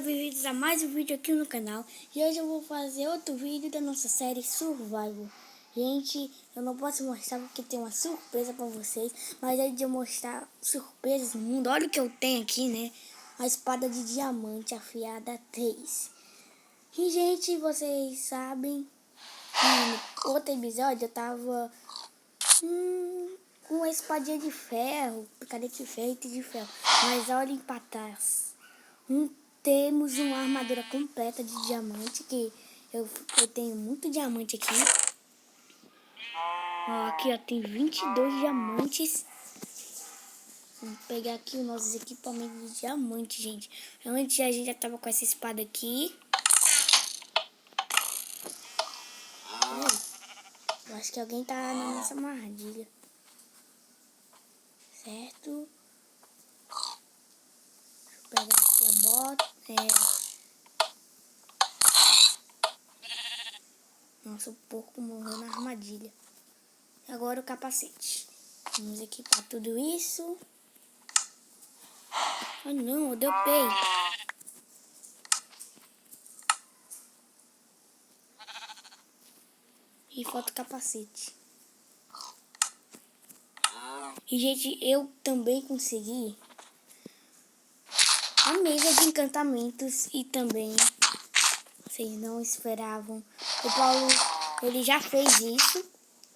galera, bem-vindos a mais um vídeo aqui no canal. E hoje eu vou fazer outro vídeo da nossa série Survival. Gente, eu não posso mostrar porque tem uma surpresa pra vocês, mas antes de eu mostrar surpresas no mundo, olha o que eu tenho aqui, né? A espada de diamante afiada 3. E gente, vocês sabem que no outro episódio eu tava com uma espadinha de ferro, picareta de ferro e de ferro. Mas olhem pra trás. Temos uma armadura completa de diamante, que eu tenho muito diamante aqui. Ó, aqui ó, tem 22 diamantes. Vamos pegar aqui os nossos equipamentos de diamante, gente. Antes a gente já tava com essa espada aqui. Eu acho que alguém tá na nossa armadilha. Certo? Deixa eu pegar aqui a bota. Nossa, o porco morreu na armadilha. Agora o capacete. Vamos equipar tudo isso. Ah não, eu dropei. E falta o capacete. E gente, eu também consegui a mesa de encantamentos. E também, vocês não esperavam, o Paulo, ele já fez isso,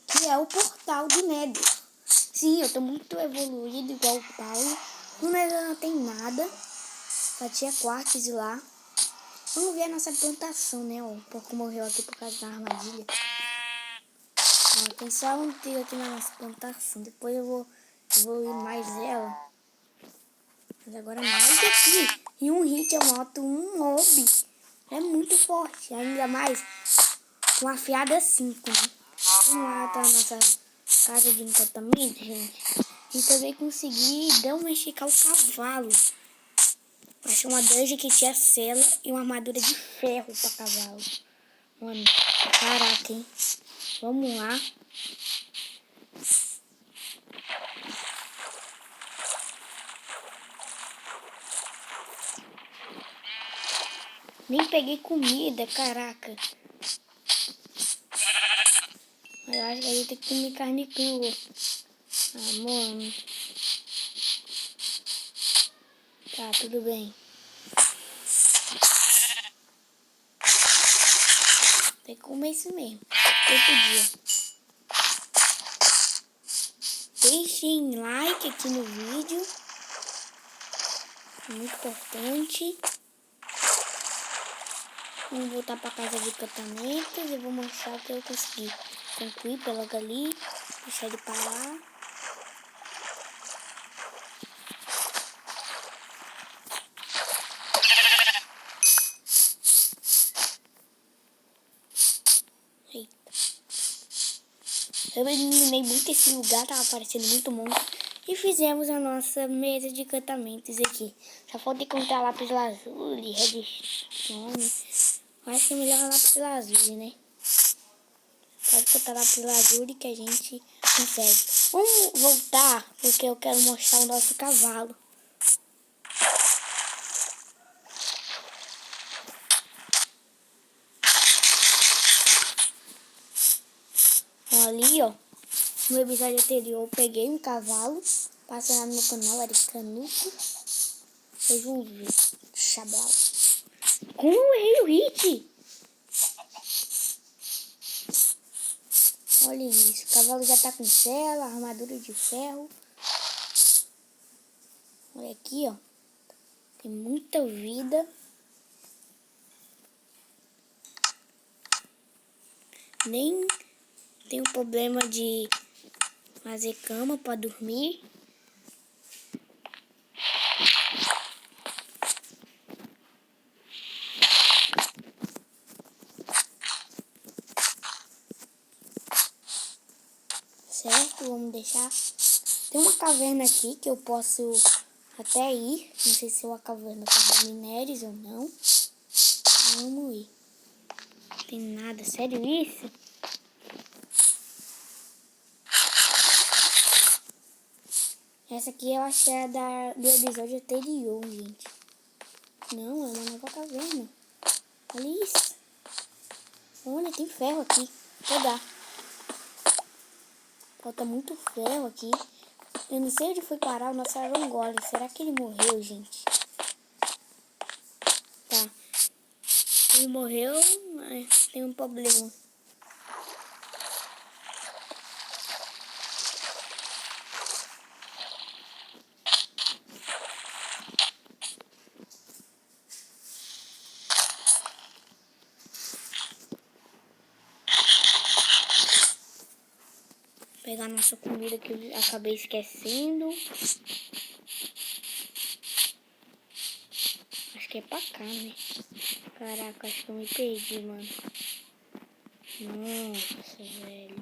que é o portal do Nether. Sim, eu tô muito evoluído igual o Paulo. No Nether não tem nada, só tinha quartzo lá. Vamos ver a nossa plantação, né? O porco morreu aqui por causa da armadilha. Ó, tem só um trio aqui na nossa plantação. Depois eu vou evoluir mais ela. Mas agora não. Olha aqui. Em um hit eu mato um mob. É muito forte. Ainda mais com afiada 5. Né? Vamos lá, tá a nossa casa de encantamento, gente. E também consegui domesticar o cavalo. Achei uma dungeon que tinha cela e uma armadura de ferro pra cavalo. Mano, caraca, hein? Vamos lá. Nem peguei comida, caraca. Mas eu acho que a gente tem que comer carne crua. Ah, mano. Tá, tudo bem. Tem que comer isso mesmo. Todo dia. Deixem like aqui no vídeo. Muito importante. Vamos voltar pra casa de encantamentos e vou mostrar o que eu consegui. Concluir pela ali. Deixar ele parar. Eita. Eu eliminei muito esse lugar, tava parecendo muito monstro. E fizemos a nossa mesa de encantamentos aqui. Só falta encontrar lápis lazuli, redstone. Acho que é melhor lápis lazuli, né? Pode botar lápis lazuli que a gente consegue. Vamos voltar, porque eu quero mostrar o nosso cavalo. Ali, ó. No episódio anterior eu peguei um cavalo. Passa lá no meu canal, era Canuco. Vocês vão ver. Chablau. Como eu errei o hit? Olha isso. O cavalo já tá com cela, armadura de ferro. Olha aqui, ó. Tem muita vida. Nem tenho problema de fazer cama para dormir. Certo? Vamos deixar. Tem uma caverna aqui que eu posso até ir. Não sei se é uma caverna com minérios ou não. Vamos ir. Não tem nada. Sério isso? Essa aqui eu acho que é do episódio anterior, gente. Não, é uma nova caverna. Olha isso. Olha, tem ferro aqui. Vou pegar. Falta muito ferro aqui. Eu não sei onde foi parar o nosso Iron Golem. Será que ele morreu, gente? Tá. Ele morreu, mas tem um problema. Pegar nossa comida que eu acabei esquecendo. Acho que é pra cá, né? Caraca, acho que eu me perdi, mano. Nossa, velho.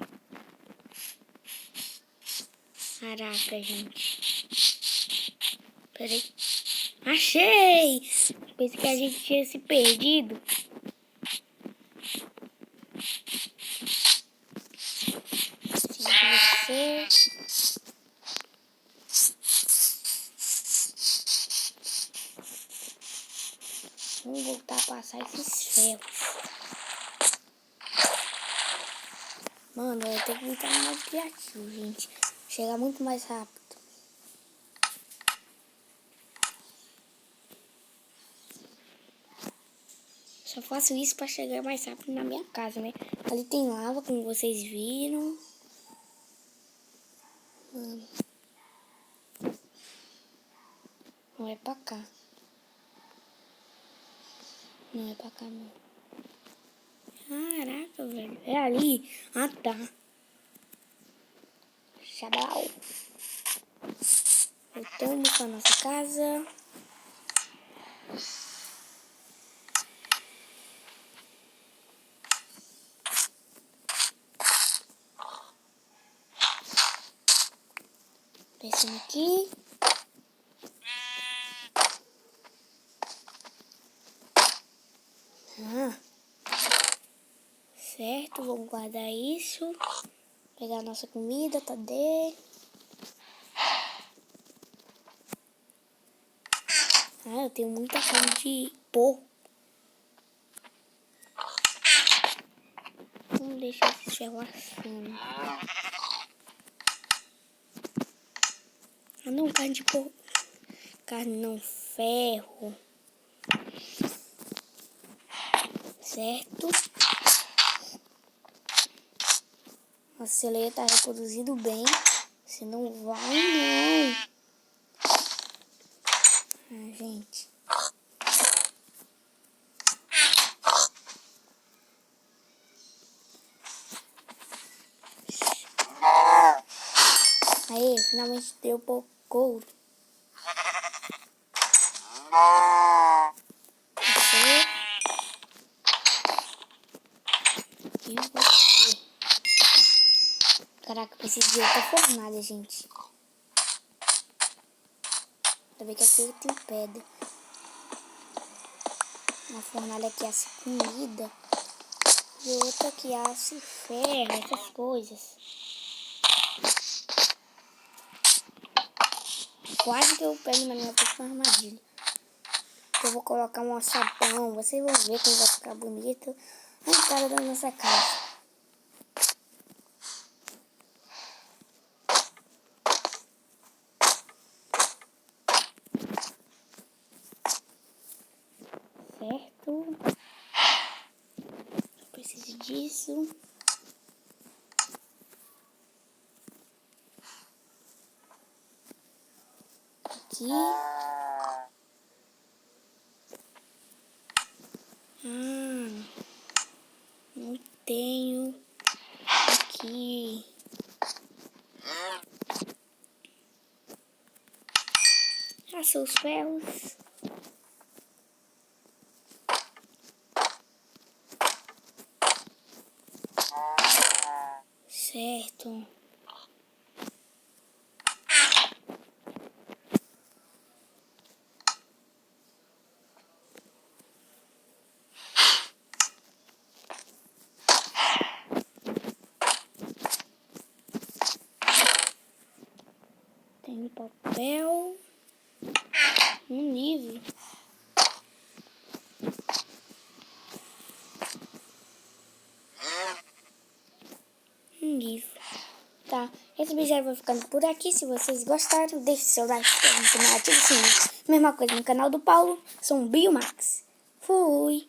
Caraca, gente. Peraí. Achei! Pensei que a gente tinha se perdido. Você. Vamos voltar a passar esses ferros. Mano, eu tenho que ficar mais criativo, gente. Chegar muito mais rápido. Só faço isso pra chegar mais rápido na minha casa, né? Ali tem lava, como vocês viram. Mano. Não é pra cá. Não é pra cá, não. Caraca, velho. É ali? Ah, tá. Xablau. Voltamos pra nossa casa. Descendo aqui. Certo, vamos guardar isso. Pegar a nossa comida, cadê? Eu tenho muita carne de porco. Vamos deixar esse ferro assim. Não, carne de porco. Carne não, ferro. Certo? A celeira tá reproduzindo bem. Você não vai, não. Gente. Aí, finalmente deu pouco couro. Você. E você. Caraca, preciso de outra fornalha, gente. Ainda bem que aqui tem pedra. Uma fornalha que assa comida. E outra que assa ferro, essas coisas. Quase que eu pego na minha próxima armadilha. Eu vou colocar um alçapão. Vocês vão ver como vai ficar bonito a entrada da nossa casa. Certo? Eu preciso disso. Aqui. Não tenho aqui. São os ferros. Certo. Tem papel. Um livro. livro, tá? Esse vídeo vai ficando por aqui. Se vocês gostaram, deixe seu like, se inscreva no canal, ative o sininho. Mesma coisa no canal do Paulo, sou um Biomax. Fui!